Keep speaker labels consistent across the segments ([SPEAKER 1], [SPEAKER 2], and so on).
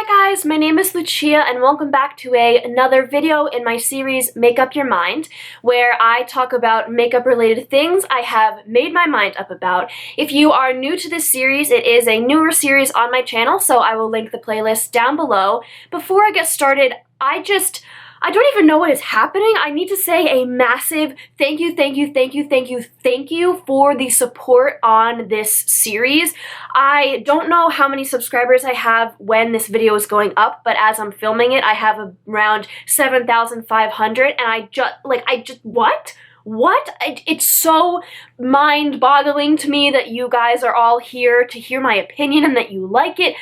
[SPEAKER 1] Hi guys, my name is Lucia and welcome back to another video in my series Make Up Your Mind, where I talk about makeup related things I have made my mind up about. If you are new to this series, it is a newer series on my channel, so I will link the playlist down below. Before I get started, I don't even know what is happening. I need to say a massive thank you for the support on this series. I don't know how many subscribers I have when this video is going up, but as I'm filming it, I have around 7,500, and what? It's so mind-boggling to me that you guys are all here to hear my opinion and that you like it.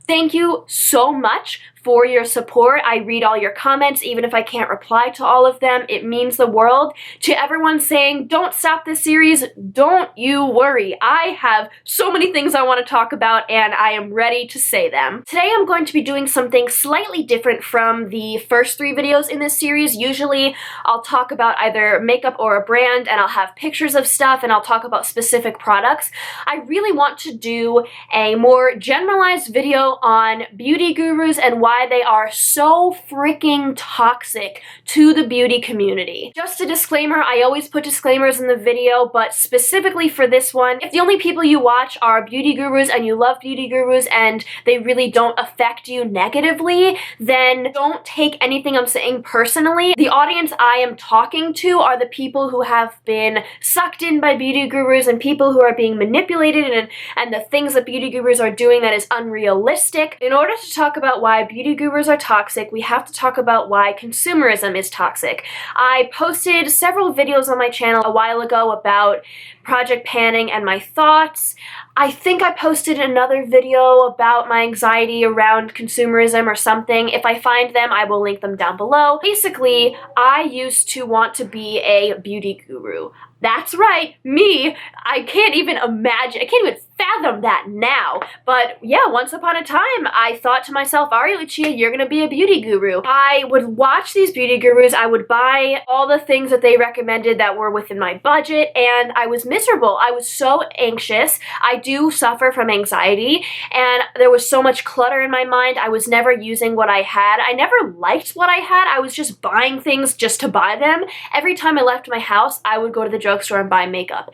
[SPEAKER 1] Thank you so much for your support. I read all your comments, even if I can't reply to all of them. It means the world. To everyone saying, don't stop this series, don't you worry. I have so many things I want to talk about, and I am ready to say them. Today I'm going to be doing something slightly different from the first 3 videos in this series. Usually I'll talk about either makeup or a brand, and I'll have pictures of stuff, and I'll talk about specific products. I really want to do a more generalized video on beauty gurus and why they are so freaking toxic to the beauty community. Just a disclaimer, I always put disclaimers in the video, but specifically for this one, if the only people you watch are beauty gurus and you love beauty gurus and they really don't affect you negatively, then don't take anything I'm saying personally. The audience I am talking to are the people who have been sucked in by beauty gurus and people who are being manipulated and the things that beauty gurus are doing that is unrealistic. In order to talk about why beauty gurus are toxic, we have to talk about why consumerism is toxic. I posted several videos on my channel a while ago about project panning and my thoughts. I think I posted another video about my anxiety around consumerism or something. If I find them, I will link them down below. Basically, I used to want to be a beauty guru. That's right, me. I can't even imagine, I can't even fathom that now. But yeah, once upon a time, I thought to myself, all right, Lucia, you're gonna be a beauty guru. I would watch these beauty gurus, I would buy all the things that they recommended that were within my budget, and I was miserable. I was so anxious. I do suffer from anxiety, and there was so much clutter in my mind. I was never using what I had. I never liked what I had. I was just buying things just to buy them. Every time I left my house, I would go to the drugstore and buy makeup.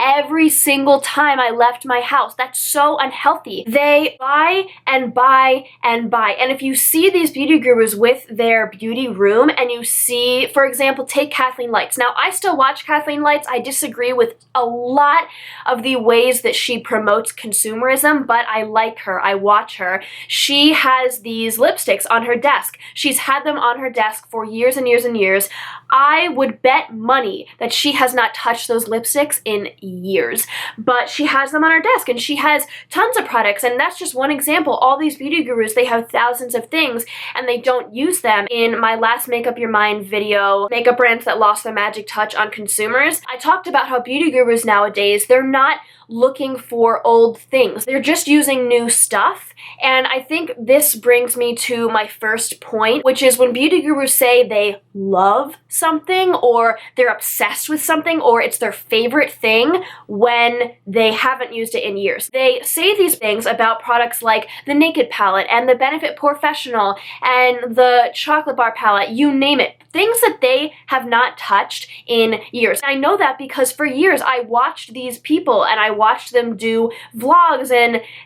[SPEAKER 1] Every single time I left my house. That's so unhealthy. They buy and buy and buy. And if you see these beauty gurus with their beauty room and you see, for example, take Kathleen Lights. Now, I still watch Kathleen Lights. I disagree with a lot of the ways that she promotes consumerism, but I like her. I watch her. She has these lipsticks on her desk. She's had them on her desk for years and years and years. I would bet money that she has not touched those lipsticks in years, but she has them on her desk and she has tons of products, and that's just one example. All these beauty gurus, they have thousands of things and they don't use them. In my last Make Up Your Mind video, makeup brands that lost their magic touch on consumers, I talked about how beauty gurus nowadays, they're not looking for old things. They're just using new stuff. And I think this brings me to my first point, which is when beauty gurus say they love something or they're obsessed with something or it's their favorite thing when they haven't used it in years. They say these things about products like the Naked palette and the Benefit Professional and the chocolate bar palette, you name it. Things that they have not touched in years. I know that because for years I watched these people and I watched them do vlogs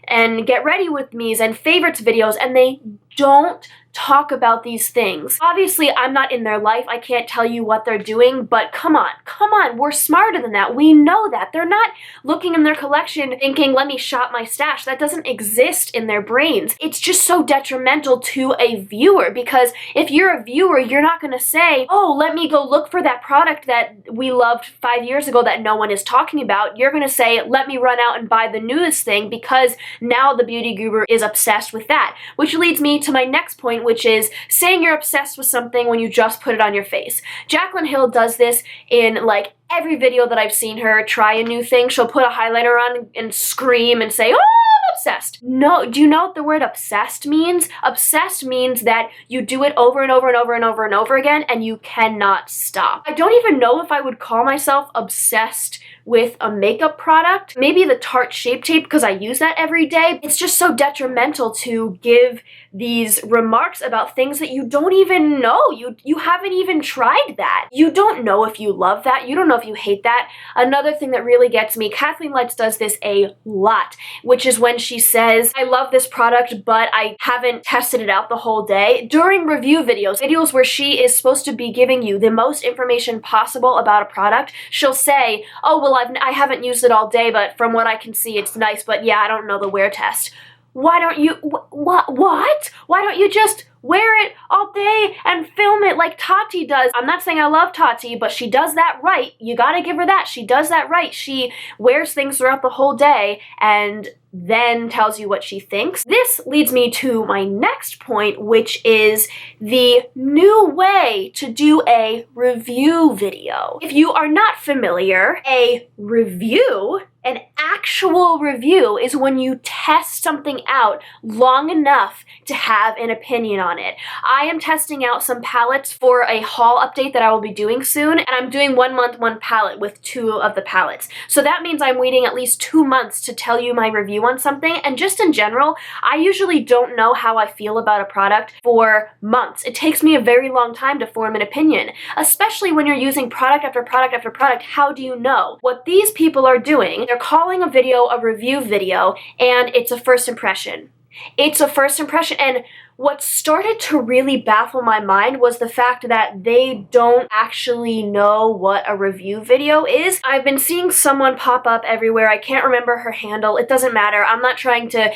[SPEAKER 1] and get ready with me's and favorites videos, and they don't talk about these things. Obviously, I'm not in their life. I can't tell you what they're doing, but come on, we're smarter than that. We know that. They're not looking in their collection thinking, let me shop my stash. That doesn't exist in their brains. It's just so detrimental to a viewer, because if you're a viewer, you're not gonna say, oh, let me go look for that product that we loved 5 years ago that no one is talking about. You're gonna say, let me run out and buy the newest thing because now the beauty guru is obsessed with that. Which leads me to my next point, which is saying you're obsessed with something when you just put it on your face. Jaclyn Hill does this in like Every video that I've seen her try a new thing, she'll put a highlighter on and scream and say, oh, I'm obsessed. No, do you know what the word obsessed means? Obsessed means that you do it over and over and over and over and over again and you cannot stop. I don't even know if I would call myself obsessed with a makeup product. Maybe the Tarte Shape Tape because I use that every day. It's just so detrimental to give these remarks about things that you don't even know. You haven't even tried that. You don't know if you love that. You don't know if you hate that. Another thing that really gets me, Kathleen Lights does this a lot, which is when she says, I love this product, but I haven't tested it out the whole day. During review videos where she is supposed to be giving you the most information possible about a product, she'll say, oh, well, I haven't used it all day, but from what I can see, it's nice, but yeah, I don't know the wear test. Why don't you, what? Why don't you just wear it all day and film it like Tarte does? I'm not saying I love Tarte, but she does that right. You gotta give her that. She does that right. She wears things throughout the whole day and then tells you what she thinks. This leads me to my next point, which is the new way to do a review video. If you are not familiar, a review, an actual review, is when you test something out long enough to have an opinion on it. I am testing out some palettes for a haul update that I will be doing soon, and I'm doing 1 month, 1 palette with 2 of the palettes. So that means I'm waiting at least 2 months to tell you my review on something, and just in general, I usually don't know how I feel about a product for months. It takes me a very long time to form an opinion, especially when you're using product after product after product. How do you know? What these people are doing, they're calling a video a review video, and it's a first impression. It's a first impression, and what started to really baffle my mind was the fact that they don't actually know what a review video is. I've been seeing someone pop up everywhere. I can't remember her handle. It doesn't matter. I'm not trying to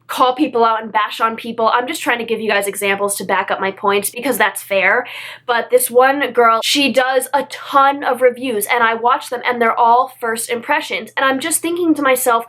[SPEAKER 1] call people out and bash on people. I'm just trying to give you guys examples to back up my points because that's fair. But this one girl, she does a ton of reviews and I watch them and they're all first impressions. And I'm just thinking to myself,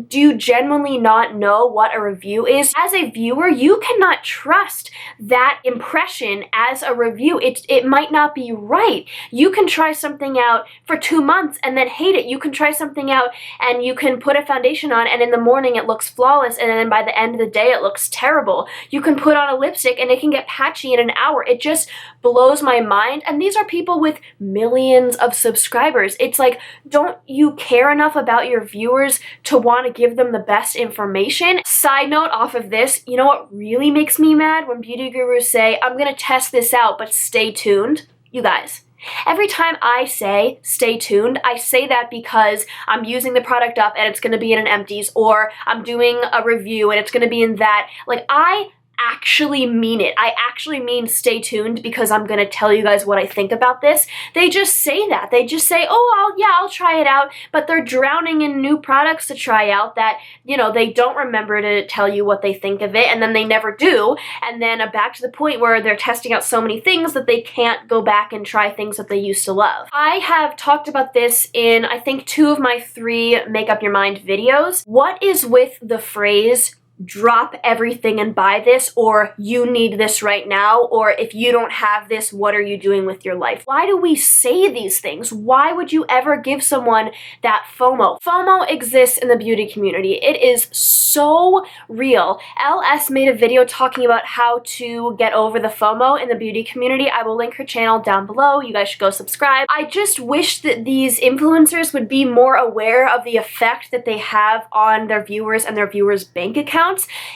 [SPEAKER 1] do you genuinely not know what a review is? As a viewer, you cannot trust that impression as a review. It might not be right. You can try something out for 2 months and then hate it. You can try something out and you can put a foundation on and in the morning it looks flawless and then by the end of the day it looks terrible. You can put on a lipstick and it can get patchy in an hour. It just blows my mind. And these are people with millions of subscribers. It's like, don't you care enough about your viewers to want to give them the best information? Side note off of this, you know what really makes me mad? When beauty gurus say, I'm gonna test this out, but stay tuned. You guys, every time I say stay tuned, I say that because I'm using the product up and it's going to be in an Empties, or I'm doing a review and it's going to be in that. Like, I actually mean it. I actually mean stay tuned because I'm going to tell you guys what I think about this. They just say that. They just say, oh, I'll try it out, but they're drowning in new products to try out that, you know, they don't remember to tell you what they think of it, and then they never do, and then back to the point where they're testing out so many things that they can't go back and try things that they used to love. I have talked about this in, I think, 2 of my 3 Make Up Your Mind videos. What is with the phrase, drop everything and buy this, or you need this right now, or if you don't have this, what are you doing with your life? Why do we say these things? Why would you ever give someone that FOMO? FOMO exists in the beauty community. It is so real. LS made a video talking about how to get over the FOMO in the beauty community. I will link her channel down below. You guys should go subscribe. I just wish that these influencers would be more aware of the effect that they have on their viewers and their viewers' bank accounts.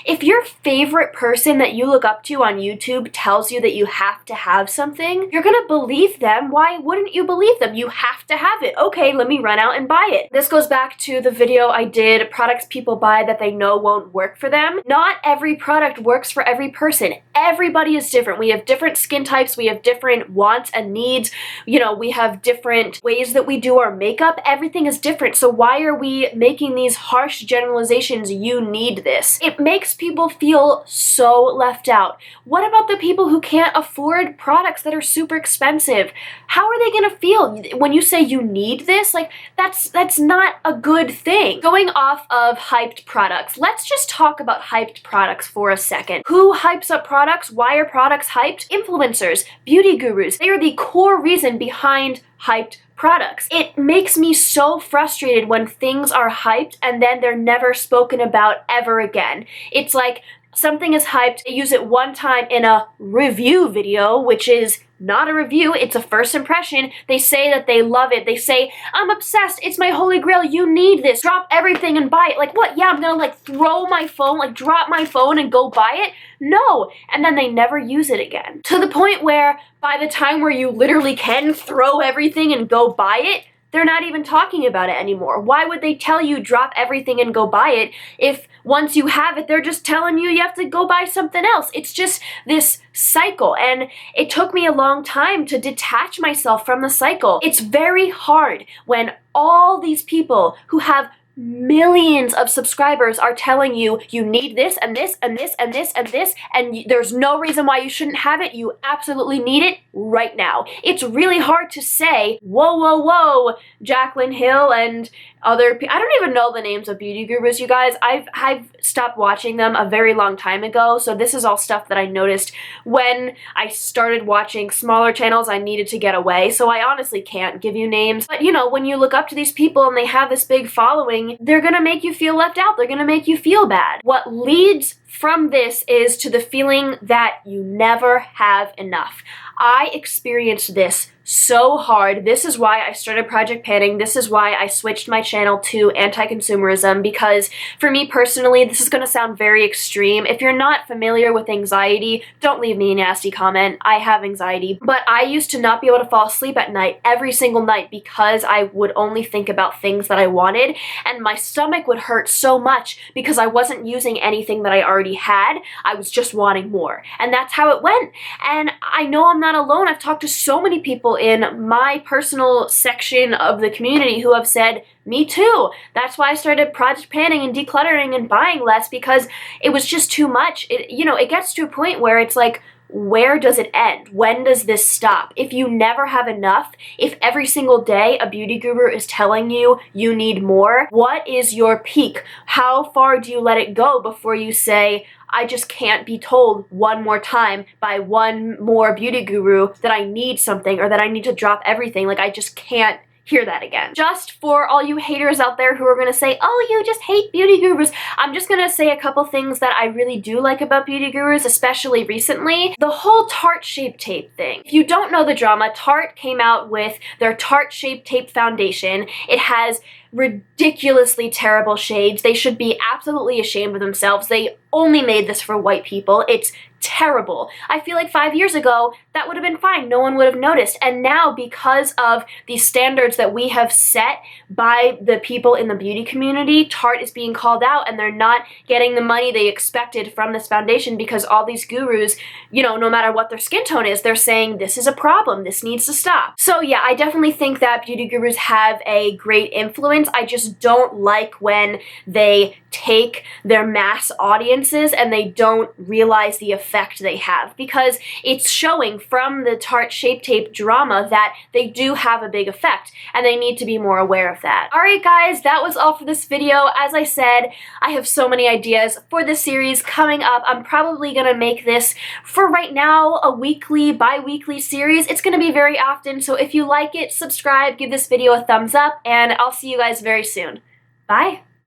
[SPEAKER 1] If your favorite person that you look up to on YouTube tells you that you have to have something, you're gonna believe them. Why wouldn't you believe them? You have to have it. Okay, let me run out and buy it. This goes back to the video I did, products people buy that they know won't work for them. Not every product works for every person. Everybody is different. We have different skin types. We have different wants and needs. You know, we have different ways that we do our makeup. Everything is different. So why are we making these harsh generalizations? You need this. It makes people feel so left out. What about the people who can't afford products that are super expensive? How are they gonna feel when you say you need this? Like, that's not a good thing. Going off of hyped products, let's just talk about hyped products for a second. Who hypes up products? Why are products hyped? Influencers, beauty gurus. They are the core reason behind hyped products. It makes me so frustrated when things are hyped and then they're never spoken about ever again. It's like something is hyped, they use it one time in a review video, which is not a review, it's a first impression. They say that they love it. They say, I'm obsessed, it's my holy grail, you need this, drop everything and buy it. Like, what? Yeah, I'm gonna like throw my phone, like drop my phone and go buy it? No. And then they never use it again. To the point where by the time where you literally can throw everything and go buy it, they're not even talking about it anymore. Why would they tell you drop everything and go buy it if once you have it, they're just telling you have to go buy something else? It's just this cycle, and it took me a long time to detach myself from the cycle. It's very hard when all these people who have millions of subscribers are telling you you need this and this and this and this and this, and there's no reason why you shouldn't have it. You absolutely need it right now. It's really hard to say, whoa, whoa, whoa, Jaclyn Hill and other people. I don't even know the names of beauty gurus, you guys. I've stopped watching them a very long time ago, so this is all stuff that I noticed when I started watching smaller channels. I needed to get away, so I honestly can't give you names. But you know, when you look up to these people and they have this big following, they're gonna make you feel left out. They're gonna make you feel bad. What leads from this is to the feeling that you never have enough. I experienced this so hard. This is why I started Project Panning. This is why I switched my channel to anti-consumerism, because for me personally, this is going to sound very extreme. If you're not familiar with anxiety, don't leave me a nasty comment. I have anxiety, but I used to not be able to fall asleep at night every single night because I would only think about things that I wanted, and my stomach would hurt so much because I wasn't using anything that I already had. I was just wanting more, and that's how it went. And I know I'm not alone. I've talked to so many people in my personal section of the community who have said, me too. That's why I started project panning and decluttering and buying less, because it was just too much. It gets to a point where it's like, where does it end? When does this stop? If you never have enough, if every single day a beauty guru is telling you you need more, what is your peak? How far do you let it go before you say, I just can't be told one more time by one more beauty guru that I need something or that I need to drop everything? Like, I just can't hear that again. Just for all you haters out there who are gonna say, oh, you just hate beauty gurus, I'm just gonna say a couple things that I really do like about beauty gurus, especially recently. The whole Tarte Shape Tape thing. If you don't know the drama, Tarte came out with their Tarte Shape Tape foundation. It has ridiculously terrible shades. They should be absolutely ashamed of themselves. They only made this for white people. It's terrible. I feel like 5 years ago, that would have been fine. No one would have noticed. And now, because of the standards that we have set by the people in the beauty community, Tarte is being called out, and they're not getting the money they expected from this foundation because all these gurus, no matter what their skin tone is, they're saying this is a problem, this needs to stop. So yeah, I definitely think that beauty gurus have a great influence. I just don't like when they take their mass audiences and they don't realize the effect they have, because it's showing from the Tarte Shape Tape drama that they do have a big effect, and they need to be more aware of that. Alright guys, that was all for this video. As I said, I have so many ideas for this series coming up. I'm probably gonna make this, for right now, a weekly, bi-weekly series. It's gonna be very often, so if you like it, subscribe, give this video a thumbs up, and I'll see you guys very soon. Bye!